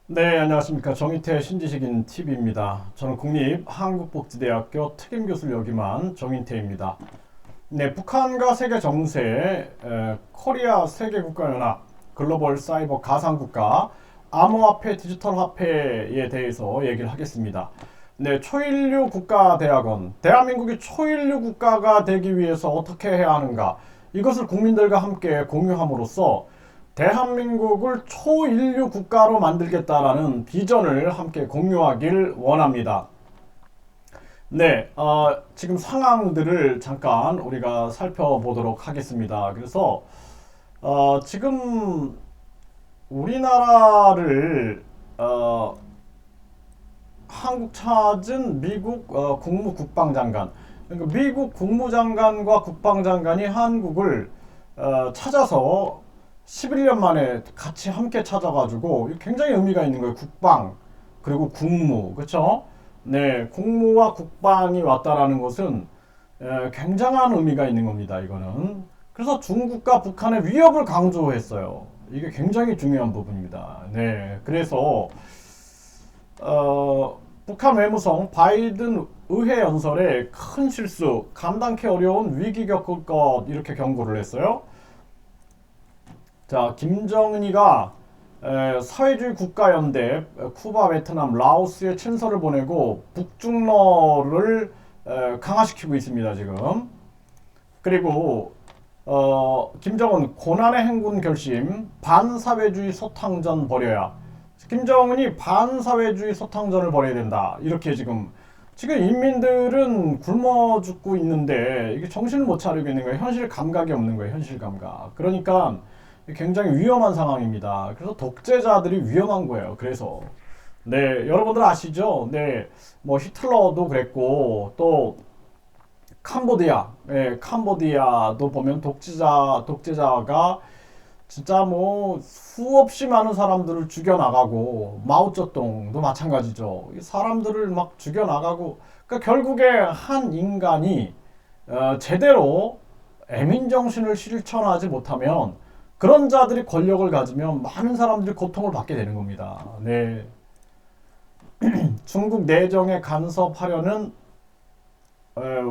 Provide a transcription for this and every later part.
네, 안녕하십니까. 정의태 신지식인 TV입니다. 저는 국립한국복지대학교 특임교수를 역임한 정인태입니다. 네, 북한과 세계 정세, 코리아 세계국가연합, 글로벌 사이버 가상국가, 암호화폐, 디지털 화폐에 대해서 얘기를 하겠습니다. 네, 초일류 국가대학원, 대한민국이 초일류 국가가 되기 위해서 어떻게 해야 하는가, 이것을 국민들과 함께 공유함으로써 대한민국을 초인류 국가로 만들겠다라는 비전을 함께 공유하길 원합니다. 네, 지금 상황들을 잠깐 우리가 살펴보도록 하겠습니다. 그래서 지금 우리나라를 한국 찾은 미국 국무국방장관, 그러니까 미국 국무장관과 국방장관이 한국을 찾아서 11년 만에 같이 함께 찾아가지고 굉장히 의미가 있는 거예요. 국방 그리고 국무, 그렇죠? 네, 국무와 국방이 왔다라는 것은 굉장한 의미가 있는 겁니다. 이거는 그래서 중국과 북한의 위협을 강조했어요. 이게 굉장히 중요한 부분입니다. 네, 그래서 북한 외무성 바이든 의회 연설에 큰 실수, 감당케 어려운 위기 겪을 것 이렇게 경고를 했어요. 자, 김정은이가 사회주의 국가연대 쿠바, 베트남, 라오스에 친서를 보내고 북중러를 강화시키고 있습니다. 지금. 그리고 김정은 고난의 행군 결심, 반사회주의 소탕전 벌여야. 김정은이 반사회주의 소탕전을 벌여야 된다. 이렇게 지금 인민들은 굶어 죽고 있는데 이게 정신을 못 차리고 있는 거예요. 현실 감각이 없는 거예요. 현실 감각. 그러니까 굉장히 위험한 상황입니다. 그래서 독재자들이 위험한 거예요. 그래서 네, 여러분들 아시죠? 네, 뭐 히틀러도 그랬고 또 캄보디아, 네, 캄보디아도 보면 독재자가 진짜 뭐 수없이 많은 사람들을 죽여 나가고 마오쩌둥도 마찬가지죠. 이 사람들을 막 죽여 나가고 그러니까 결국에 한 인간이 제대로 애민 정신을 실천하지 못하면 그런 자들이 권력을 가지면 많은 사람들이 고통을 받게 되는 겁니다. 네. 중국 내정에 간섭하려는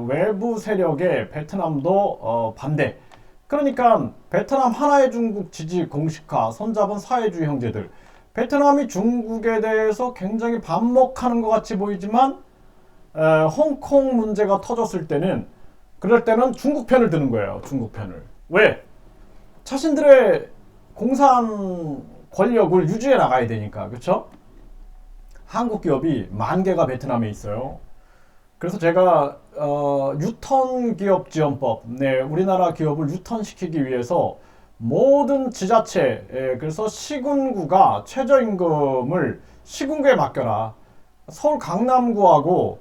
외부 세력의 베트남도 반대. 그러니까 베트남 하나의 중국 지지 공식화, 손잡은 사회주의 형제들. 베트남이 중국에 대해서 굉장히 반목하는 것 같이 보이지만 홍콩 문제가 터졌을 때는 그럴 때는 중국 편을 드는 거예요. 중국 편을. 왜? 자신들의 공산 권력을 유지해 나가야 되니까. 그렇죠? 한국 기업이 10,000개가 베트남에 있어요. 그래서 제가 유턴 기업 지원법, 네, 우리나라 기업을 유턴시키기 위해서 모든 지자체, 그래서 시군구가 최저임금을 시군구에 맡겨라. 서울 강남구하고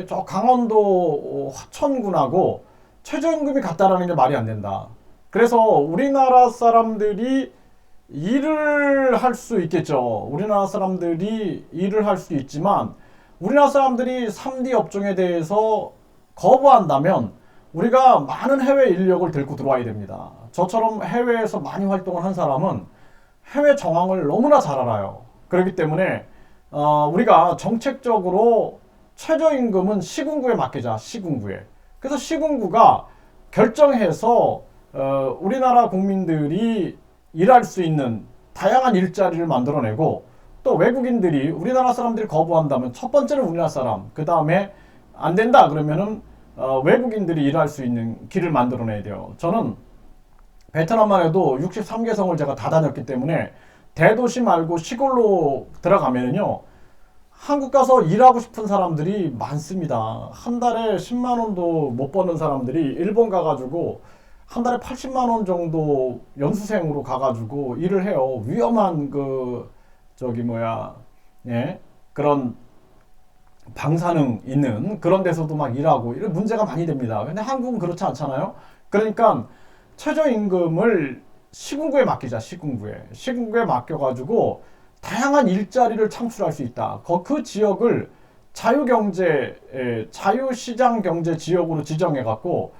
저 강원도 화천군하고 최저임금이 같다라는 게 말이 안 된다. 그래서 우리나라 사람들이 일을 할 수 있겠죠. 우리나라 사람들이 일을 할 수 있지만 우리나라 사람들이 3D 업종에 대해서 거부한다면 우리가 많은 해외 인력을 데리고 들어와야 됩니다. 저처럼 해외에서 많이 활동을 한 사람은 해외 정황을 너무나 잘 알아요. 그렇기 때문에 우리가 정책적으로 최저임금은 시군구에 맡기자. 시군구에. 그래서 시군구가 결정해서 우리나라 국민들이 일할 수 있는 다양한 일자리를 만들어내고 또 외국인들이 우리나라 사람들이 거부한다면 첫 번째는 우리나라 사람, 그 다음에 안 된다 그러면은 외국인들이 일할 수 있는 길을 만들어내야 돼요. 저는 베트남만 해도 63개 성을 제가 다 다녔기 때문에 대도시 말고 시골로 들어가면은요 한국 가서 일하고 싶은 사람들이 많습니다. 한 달에 10만 원도 못 버는 사람들이 일본 가가지고 한 달에 80만 원 정도 연수생으로 가가지고 일을 해요. 위험한 예, 그런 방사능 있는 그런 데서도 막 일하고 이런 문제가 많이 됩니다. 근데 한국은 그렇지 않잖아요. 그러니까 최저임금을 시군구에 맡기자. 시군구에 맡겨가지고 다양한 일자리를 창출할 수 있다. 그 지역을 자유시장 경제 지역으로 지정해갖고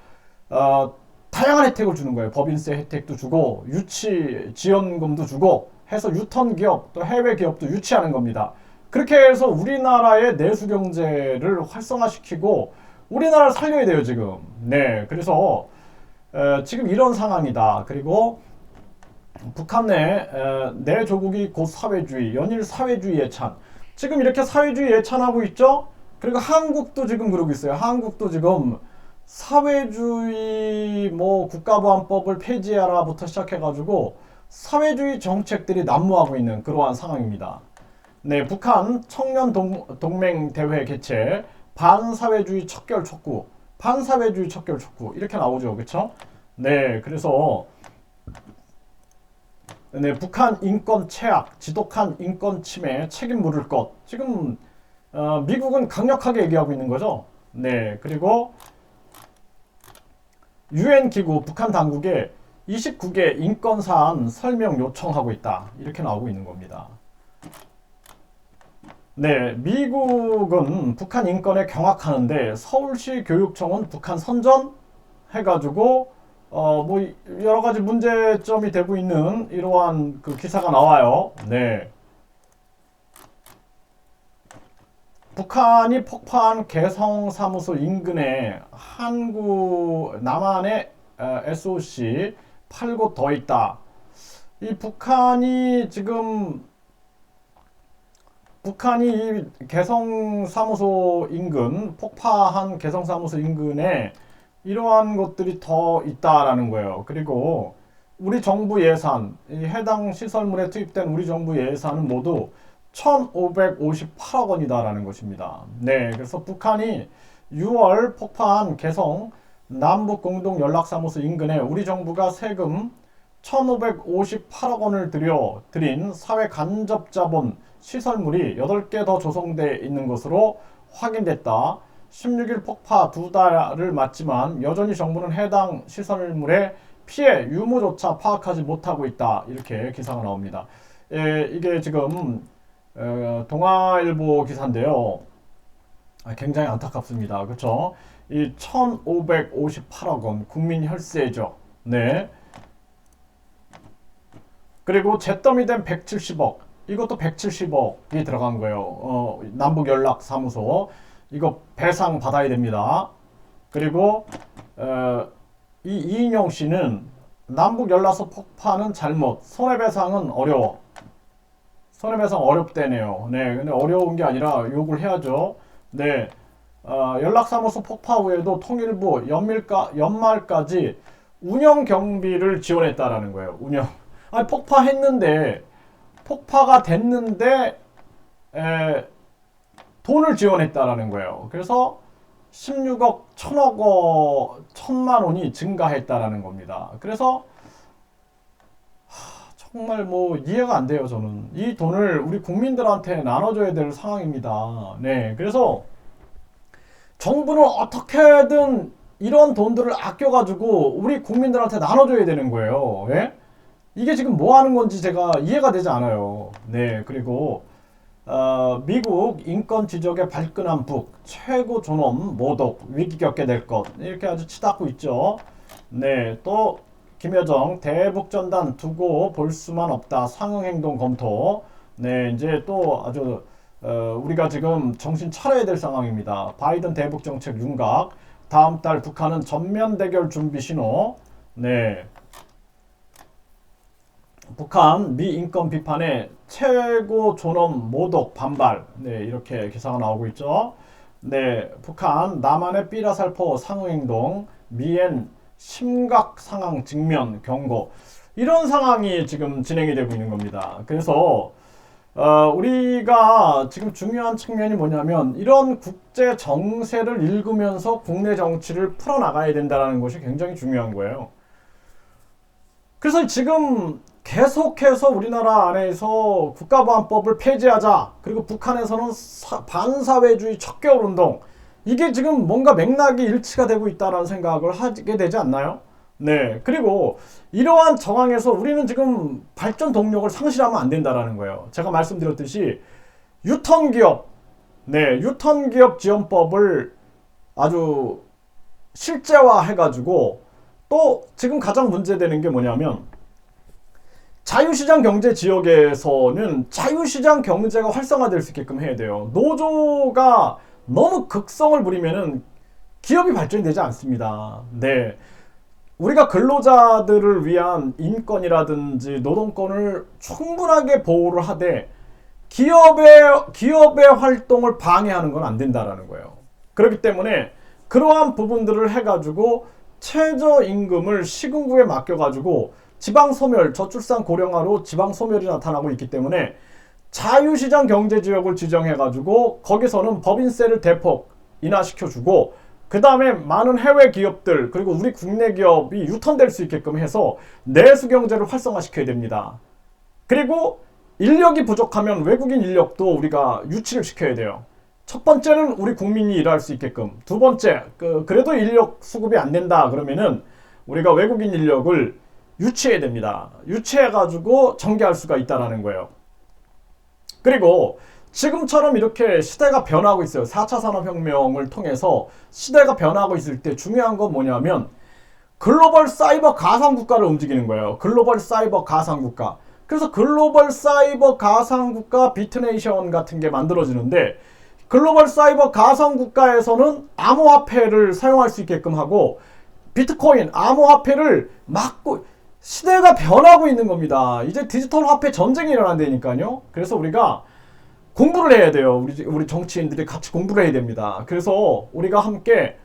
다양한 혜택을 주는 거예요. 법인세 혜택도 주고 유치 지원금도 주고 해서 유턴 기업 또 해외 기업도 유치하는 겁니다. 그렇게 해서 우리나라의 내수 경제를 활성화시키고 우리나라를 살려야 돼요 지금. 네, 그래서 지금 이런 상황이다. 그리고 북한 내 조국이 곧 사회주의, 연일 사회주의 예찬. 지금 이렇게 사회주의 예찬하고 있죠. 그리고 한국도 지금 그러고 있어요. 한국도 지금 사회주의 뭐 국가보안법을 폐지하라부터 시작해가지고 사회주의 정책들이 난무하고 있는 그러한 상황입니다. 네, 북한 청년 동맹 대회 개최, 반사회주의 척결 촉구, 반사회주의 척결 촉구 이렇게 나오죠, 그렇죠? 네, 그래서 네, 북한 인권 채악, 지독한 인권 침해 책임 물을 것. 지금 미국은 강력하게 얘기하고 있는 거죠. 네, 그리고 유엔 기구 북한 당국에 29개 인권 사안 설명 요청하고 있다. 이렇게 나오고 있는 겁니다. 네, 미국은 북한 인권에 경악하는데 서울시 교육청은 북한 선전 해가지고 뭐 여러 가지 문제점이 되고 있는 이러한 그 기사가 나와요. 네. 북한이 폭파한 개성사무소 인근에 남한의 SOC 8곳 더 있다. 이 북한이 개성사무소 인근, 폭파한 개성사무소 인근에 이러한 것들이 더 있다라는 거예요. 그리고 우리 정부 예산, 이 해당 시설물에 투입된 우리 정부 예산은 모두 1,558억 원이다라는 것입니다. 네, 그래서 북한이 6월 폭파한 개성 남북공동연락사무소 인근에 우리 정부가 세금 1,558억 원을 들인 사회 간접자본 시설물이 8개 더 조성되어 있는 것으로 확인됐다. 16일 폭파 2달을 맞지만 여전히 정부는 해당 시설물의 피해 유무조차 파악하지 못하고 있다. 이렇게 기사가 나옵니다. 이게 지금 동아일보 기사인데요. 굉장히 안타깝습니다. 그렇죠? 이 1,558억 원 국민 혈세죠. 네. 그리고 잿더미 된 170억. 이것도 170억이 들어간 거예요. 남북연락사무소. 이거 배상 받아야 됩니다. 그리고 이 이인영 씨는 남북연락소 폭파는 잘못, 손해배상은 어려워. 손해배상 어렵대네요. 네, 근데 어려운 게 아니라 욕을 해야죠. 네, 연락사무소 폭파 후에도 통일부 연말까지 운영 경비를 지원했다라는 거예요. 운영. 아니 폭파가 됐는데 돈을 지원했다라는 거예요. 그래서 16억 1,000만 원이 증가했다라는 겁니다. 그래서 정말 뭐 이해가 안 돼요. 저는 이 돈을 우리 국민들한테 나눠줘야 될 상황입니다. 네, 그래서 정부는 어떻게든 이런 돈들을 아껴가지고 우리 국민들한테 나눠줘야 되는 거예요. 예? 이게 지금 뭐 하는 건지 제가 이해가 되지 않아요. 네, 그리고 미국 인권 지적에 발끈한 북, 최고 존엄 모독, 위기 겪게 될 것, 이렇게 아주 치닫고 있죠. 네, 또 김여정 대북전단 두고 볼 수만 없다. 상응행동 검토. 네, 이제 또 아주 우리가 지금 정신 차려야 될 상황입니다. 바이든 대북정책 윤곽. 다음 달 북한은 전면 대결 준비 신호. 네. 북한 미 인권 비판에 최고 존엄 모독 반발. 네, 이렇게 기사가 나오고 있죠. 네, 북한 남한의 삐라살포 상응행동, 미엔 심각 상황 직면 경고. 이런 상황이 지금 진행이 되고 있는 겁니다. 그래서 우리가 지금 중요한 측면이 뭐냐면 이런 국제 정세를 읽으면서 국내 정치를 풀어나가야 된다는 것이 굉장히 중요한 거예요. 그래서 지금 계속해서 우리나라 안에서 국가보안법을 폐지하자. 그리고 북한에서는 반사회주의 척결운동. 이게 지금 뭔가 맥락이 일치가 되고 있다는 생각을 하게 되지 않나요? 네. 그리고 이러한 정황에서 우리는 지금 발전 동력을 상실하면 안 된다는 거예요. 제가 말씀드렸듯이 유턴기업, 네, 유턴기업 지원법을 아주 실제화해가지고 또 지금 가장 문제되는 게 뭐냐면 자유시장 경제 지역에서는 자유시장 경제가 활성화될 수 있게끔 해야 돼요. 노조가 너무 극성을 부리면은 기업이 발전이 되지 않습니다. 네. 우리가 근로자들을 위한 인권이라든지 노동권을 충분하게 보호를 하되 기업의 활동을 방해하는 건 안 된다라는 거예요. 그렇기 때문에 그러한 부분들을 해가지고 최저임금을 시군구에 맡겨가지고 지방소멸, 저출산 고령화로 지방소멸이 나타나고 있기 때문에 자유시장 경제지역을 지정해가지고 거기서는 법인세를 대폭 인하시켜주고 그 다음에 많은 해외 기업들 그리고 우리 국내 기업이 유턴될 수 있게끔 해서 내수 경제를 활성화시켜야 됩니다. 그리고 인력이 부족하면 외국인 인력도 우리가 유치를 시켜야 돼요. 첫 번째는 우리 국민이 일할 수 있게끔, 두 번째 그래도 인력 수급이 안 된다 그러면은 우리가 외국인 인력을 유치해야 됩니다. 유치해가지고 전개할 수가 있다는 거예요. 그리고 지금처럼 이렇게 시대가 변하고 있어요. 4차 산업혁명을 통해서 시대가 변하고 있을 때 중요한 건 뭐냐면 글로벌 사이버 가상국가를 움직이는 거예요. 글로벌 사이버 가상국가. 그래서 글로벌 사이버 가상국가 비트네이션 같은 게 만들어지는데 글로벌 사이버 가상국가에서는 암호화폐를 사용할 수 있게끔 하고 비트코인, 암호화폐를 막고 시대가 변하고 있는 겁니다. 이제 디지털 화폐 전쟁이 일어난다니까요. 그래서 우리가 공부를 해야 돼요. 우리 정치인들이 같이 공부를 해야 됩니다. 그래서 우리가 함께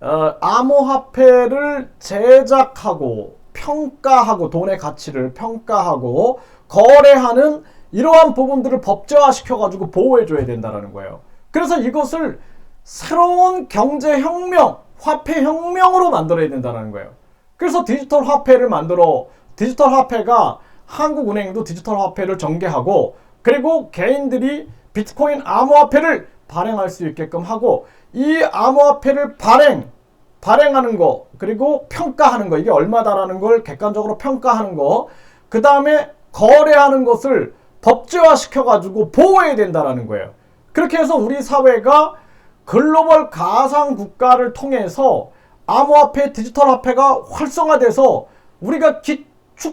암호화폐를 제작하고 평가하고 돈의 가치를 평가하고 거래하는 이러한 부분들을 법제화시켜가지고 보호해줘야 된다는 거예요. 그래서 이것을 새로운 경제혁명, 화폐혁명으로 만들어야 된다는 거예요. 그래서 디지털 화폐를 만들어 디지털 화폐가 한국은행도 디지털 화폐를 전개하고 그리고 개인들이 비트코인 암호화폐를 발행할 수 있게끔 하고 이 암호화폐를 발행하는 거 그리고 평가하는 거 이게 얼마다라는 걸 객관적으로 평가하는 거 그 다음에 거래하는 것을 법제화 시켜가지고 보호해야 된다는 거예요. 그렇게 해서 우리 사회가 글로벌 가상국가를 통해서 암호화폐, 디지털 화폐가 활성화돼서 우리가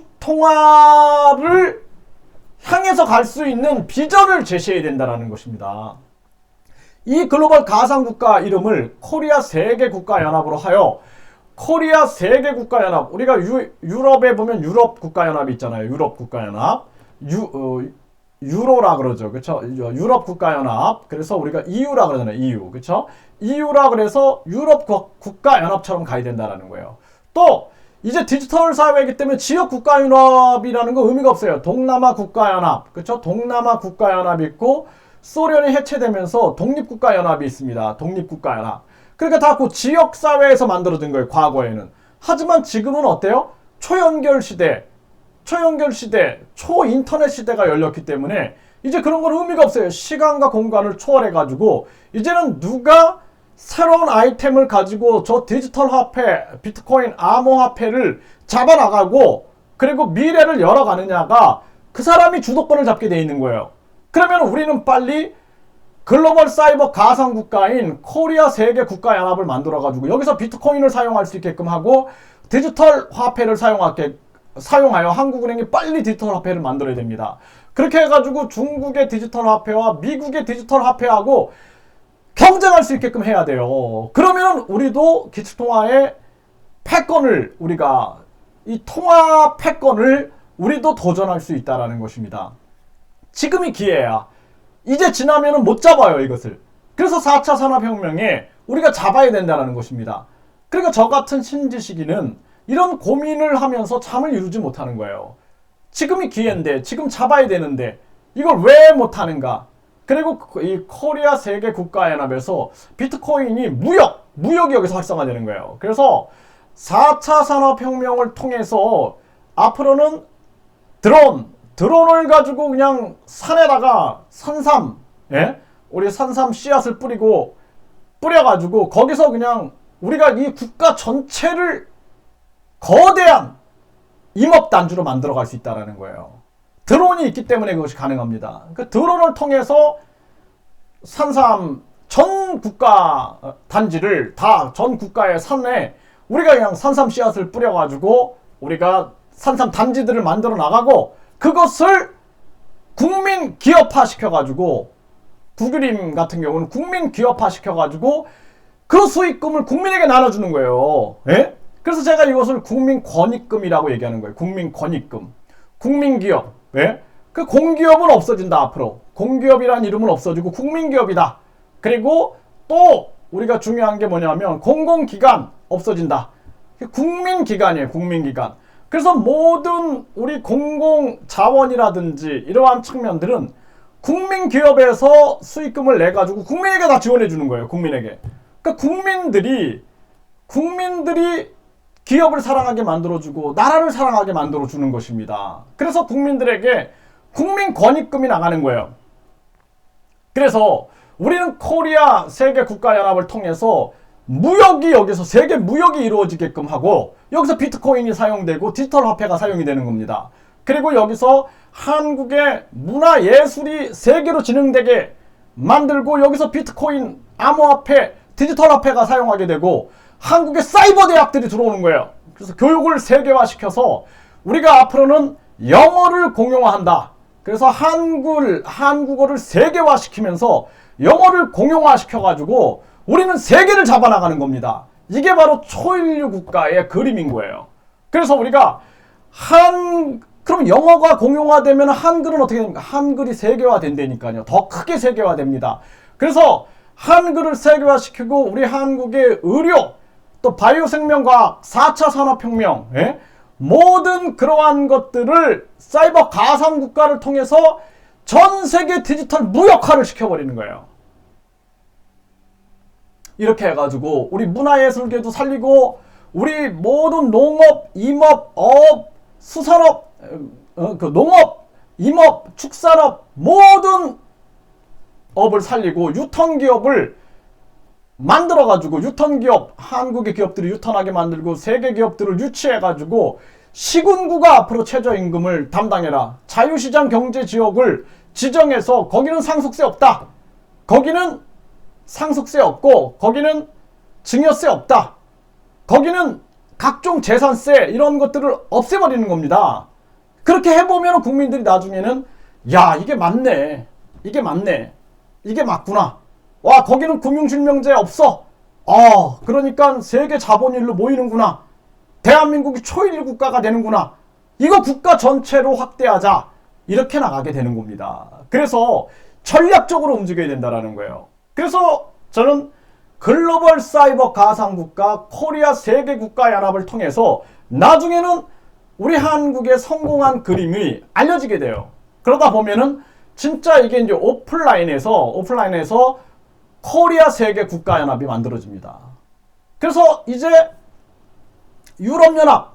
기축통화를 향해서 갈 수 있는 비전을 제시해야 된다는 것입니다. 이 글로벌 가상국가 이름을 코리아 세계국가연합으로 하여 코리아 세계국가연합 우리가 유럽에 보면 유럽 국가연합이 있잖아요. 유럽 국가연합 유로라 그러죠. 그렇죠? 유럽 국가연합. 그래서 우리가 EU라 그러잖아요. EU. 그렇죠? EU라 그래서 유럽 국가연합처럼 가야 된다는 거예요. 또 이제 디지털 사회이기 때문에 지역 국가연합이라는 거 의미가 없어요. 동남아 국가연합. 그렇죠? 동남아 국가연합이 있고 소련이 해체되면서 독립국가연합이 있습니다. 독립국가연합. 그러니까 다 그 지역 사회에서 만들어진 거예요. 과거에는. 하지만 지금은 어때요? 초연결 시대, 초인터넷 시대가 열렸기 때문에 이제 그런 건 의미가 없어요. 시간과 공간을 초월해가지고 이제는 누가 새로운 아이템을 가지고 저 디지털 화폐, 비트코인, 암호화폐를 잡아나가고 그리고 미래를 열어가느냐가 그 사람이 주도권을 잡게 돼 있는 거예요. 그러면 우리는 빨리 글로벌 사이버 가상국가인 코리아 세계국가연합을 만들어가지고 여기서 비트코인을 사용할 수 있게끔 하고 디지털 화폐를 사용하여 한국은행이 빨리 디지털 화폐를 만들어야 됩니다. 그렇게 해가지고 중국의 디지털 화폐와 미국의 디지털 화폐하고 경쟁할 수 있게끔 해야 돼요. 그러면 우리도 기축통화의 패권을 우리가 이 통화 패권을 우리도 도전할 수 있다는 것입니다. 지금이 기회야. 이제 지나면은 못 잡아요, 이것을. 그래서 4차 산업혁명에 우리가 잡아야 된다는 것입니다. 그러니까 저 같은 신지식인은 이런 고민을 하면서 잠을 이루지 못하는 거예요. 지금이 기회인데, 지금 잡아야 되는데, 이걸 왜 못하는가? 그리고 이 코리아 세계국가연합에서 비트코인이 무역이 여기서 활성화되는 거예요. 그래서 4차 산업혁명을 통해서 앞으로는 드론을 가지고 그냥 산에다가 산삼, 우리 산삼 씨앗을 뿌려가지고 거기서 그냥 우리가 이 국가 전체를 거대한 임업단주로 만들어갈 수 있다는 거예요. 드론이 있기 때문에 그것이 가능합니다. 그 드론을 통해서 산삼 전 국가 단지를 전 국가의 산에 우리가 그냥 산삼 씨앗을 뿌려가지고 우리가 산삼 단지들을 만들어 나가고 그것을 국민 기업화 시켜가지고, 국유림 같은 경우는 국민 기업화 시켜가지고 그 수익금을 국민에게 나눠주는 거예요. 예? 그래서 제가 이것을 국민권익금이라고 얘기하는 거예요. 국민권익금, 국민기업. 예? 그 공기업은 없어진다. 앞으로 공기업이라는 이름은 없어지고 국민기업이다. 그리고 또 우리가 중요한 게 뭐냐면 공공기관 없어진다. 국민기관이에요. 국민기관. 그래서 모든 우리 공공자원이라든지 이러한 측면들은 국민기업에서 수익금을 내가지고 국민에게 다 지원해 주는 거예요. 국민에게. 그러니까 국민들이 기업을 사랑하게 만들어주고 나라를 사랑하게 만들어주는 것입니다. 그래서 국민들에게 국민권익금이 나가는 거예요. 그래서 우리는 코리아 세계국가연합을 통해서 무역이 여기서 세계 무역이 이루어지게끔 하고 여기서 비트코인이 사용되고 디지털 화폐가 사용이 되는 겁니다. 그리고 여기서 한국의 문화예술이 세계로 진흥되게 만들고 여기서 비트코인, 암호화폐, 디지털 화폐가 사용하게 되고 한국의 사이버 대학들이 들어오는 거예요. 그래서 교육을 세계화시켜서 우리가 앞으로는 영어를 공용화한다. 그래서 한국어를 세계화시키면서 영어를 공용화시켜가지고 우리는 세계를 잡아나가는 겁니다. 이게 바로 초일류 국가의 그림인 거예요. 그래서 우리가 그럼 영어가 공용화되면 한글은 어떻게 됩니까? 한글이 세계화된다니까요. 더 크게 세계화됩니다. 그래서 한글을 세계화시키고 우리 한국의 의료, 또 바이오 생명과학, 4차 산업혁명, 예? 모든 그러한 것들을 사이버 가상국가를 통해서 전 세계 디지털 무역화를 시켜버리는 거예요. 이렇게 해가지고 우리 문화예술계도 살리고 우리 모든 농업, 임업, 어업, 수산업, 농업, 임업, 축산업 모든 업을 살리고 유통기업을 만들어가지고 유통기업, 한국의 기업들이 유턴하게 만들고 세계 기업들을 유치해가지고 시군구가 앞으로 최저임금을 담당해라. 자유시장 경제지역을 지정해서 거기는 상속세 없다. 거기는 상속세 없고 거기는 증여세 없다. 거기는 각종 재산세 이런 것들을 없애버리는 겁니다. 그렇게 해보면 국민들이 나중에는 야 이게 맞네. 이게 맞네. 이게 맞구나. 와 거기는 금융실명제 없어. 그러니까 세계 자본일로 모이는구나. 대한민국이 초일류 국가가 되는구나. 이거 국가 전체로 확대하자. 이렇게 나가게 되는 겁니다. 그래서 전략적으로 움직여야 된다는 거예요. 그래서 저는 글로벌 사이버 가상국가 코리아 세계국가연합을 통해서 나중에는 우리 한국의 성공한 그림이 알려지게 돼요. 그러다 보면은 진짜 이게 이제 오프라인에서 코리아 세계국가연합이 만들어집니다. 그래서 이제 유럽연합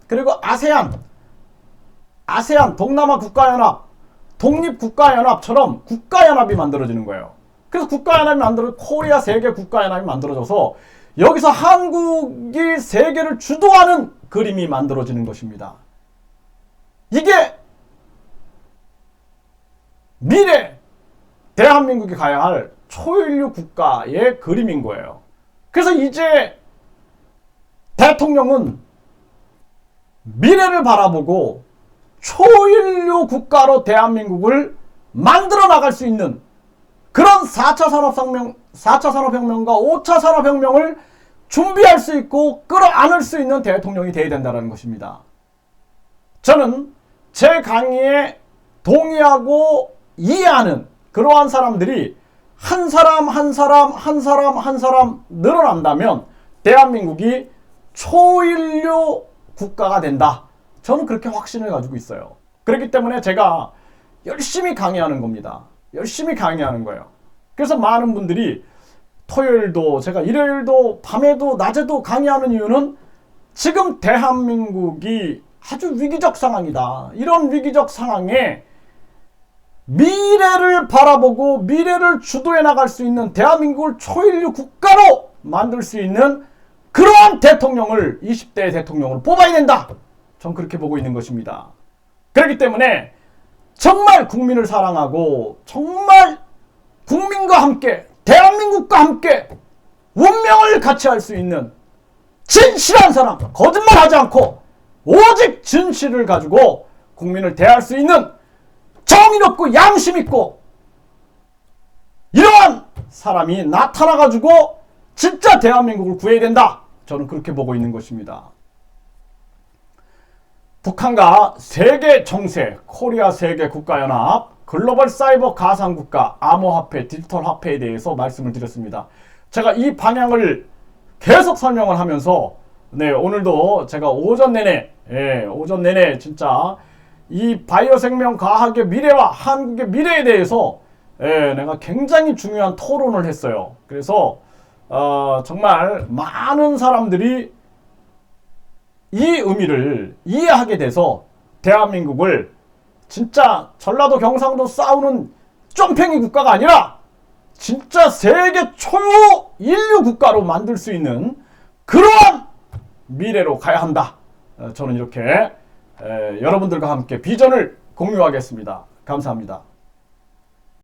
그리고 아세안 동남아 국가연합, 독립국가연합처럼 국가연합이 만들어지는 거예요. 그래서 국가연합이 코리아 세계국가연합이 만들어져서 여기서 한국이 세계를 주도하는 그림이 만들어지는 것입니다. 이게 미래 대한민국이 가야 할 초일류 국가의 그림인 거예요. 그래서 이제 대통령은 미래를 바라보고 초일류 국가로 대한민국을 만들어 나갈 수 있는 그런 4차 산업혁명과 5차 산업혁명을 준비할 수 있고 끌어안을 수 있는 대통령이 되어야 된다는 것입니다. 저는 제 강의에 동의하고 이해하는 그러한 사람들이 한 사람 늘어난다면 대한민국이 초일류 국가가 된다. 저는 그렇게 확신을 가지고 있어요. 그렇기 때문에 제가 열심히 강의하는 겁니다. 열심히 강의하는 거예요. 그래서 많은 분들이 토요일도 제가 일요일도 밤에도 낮에도 강의하는 이유는 지금 대한민국이 아주 위기적 상황이다. 이런 위기적 상황에 미래를 바라보고 미래를 주도해 나갈 수 있는 대한민국을 초일류 국가로 만들 수 있는 그러한 대통령을 20대 대통령으로 뽑아야 된다. 전 그렇게 보고 있는 것입니다. 그렇기 때문에 정말 국민을 사랑하고 정말 국민과 함께 대한민국과 함께 운명을 같이 할 수 있는 진실한 사람, 거짓말하지 않고 오직 진실을 가지고 국민을 대할 수 있는 정의롭고 양심 있고 이러한 사람이 나타나가지고 진짜 대한민국을 구해야 된다. 저는 그렇게 보고 있는 것입니다. 북한과 세계 정세, 코리아 세계 국가연합, 글로벌 사이버 가상국가, 암호화폐, 디지털 화폐에 대해서 말씀을 드렸습니다. 제가 이 방향을 계속 설명을 하면서 오늘도 제가 오전 내내 진짜 이 바이오 생명 과학의 미래와 한국의 미래에 대해서 내가 굉장히 중요한 토론을 했어요. 그래서 정말 많은 사람들이 이 의미를 이해하게 돼서 대한민국을 진짜 전라도 경상도 싸우는 쫌팽이 국가가 아니라 진짜 세계 초유 인류 국가로 만들 수 있는 그러한 미래로 가야 한다. 저는 이렇게 여러분들과 함께 비전을 공유하겠습니다. 감사합니다.